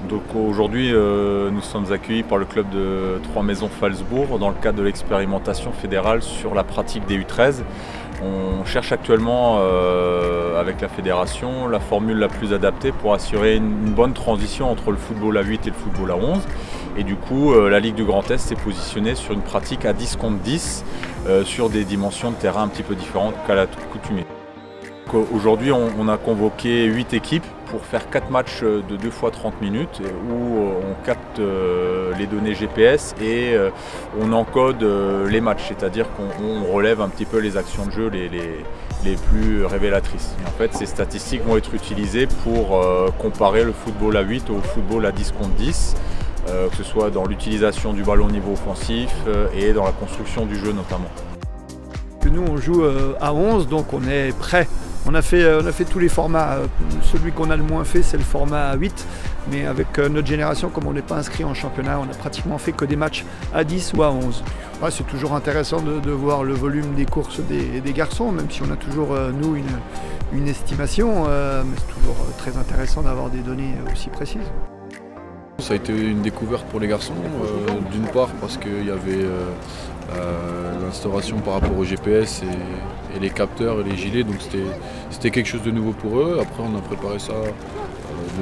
Donc aujourd'hui, nous sommes accueillis par le club de Trois-Maisons-Phalsbourg dans le cadre de l'expérimentation fédérale sur la pratique des U13. On cherche actuellement avec la fédération la formule la plus adaptée pour assurer une bonne transition entre le football à 8 et le football à 11. Et du coup, la Ligue du Grand Est s'est positionnée sur une pratique à 10 contre 10 sur des dimensions de terrain un petit peu différentes qu'à l'accoutumée. Aujourd'hui, on a convoqué 8 équipes pour faire 4 matchs de 2 fois 30 minutes où on capte les données GPS et on encode les matchs, c'est-à-dire qu'on relève un petit peu les actions de jeu les plus révélatrices. Et en fait, ces statistiques vont être utilisées pour comparer le football à 8 au football à 10 contre 10, que ce soit dans l'utilisation du ballon au niveau offensif et dans la construction du jeu notamment. Nous, on joue à 11, donc on est prêt. On a fait tous les formats. Celui qu'on a le moins fait, c'est le format 8. Mais avec notre génération, comme on n'est pas inscrit en championnat, on a pratiquement fait que des matchs à 10 ou à 11. Ouais, c'est toujours intéressant de voir le volume des courses des garçons, même si on a toujours, nous, une estimation. Mais c'est toujours très intéressant d'avoir des données aussi précises. Ça a été une découverte pour les garçons, d'une part parce qu'il y avait l'instauration par rapport au GPS et les capteurs et les gilets, donc c'était quelque chose de nouveau pour eux. Après on a préparé ça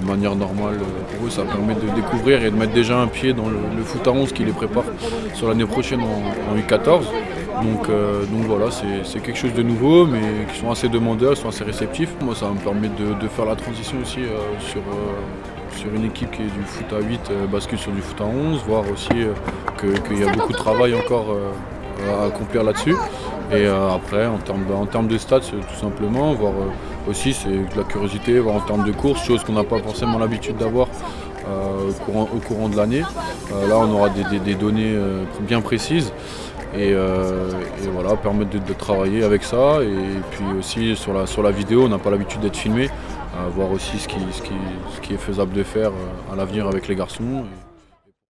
de manière normale pour eux, ça permet de découvrir et de mettre déjà un pied dans le foot à 11 qui les prépare sur l'année prochaine en U14. Donc voilà, c'est quelque chose de nouveau mais qui sont assez demandeurs, ils sont assez réceptifs. Moi ça va me permettre de faire la transition aussi sur une équipe qui est du foot à 8 bascule sur du foot à 11, voir aussi qu'il y a beaucoup de travail encore à accomplir là-dessus. Et après, en termes de stats, tout simplement, voir aussi c'est de la curiosité, voir en termes de courses, chose qu'on n'a pas forcément l'habitude d'avoir au courant de l'année. Là, on aura des données bien précises. Et voilà, permettre de travailler avec ça. Et puis aussi sur la vidéo, on n'a pas l'habitude d'être filmé. Voir aussi ce qui est faisable de faire à l'avenir avec les garçons.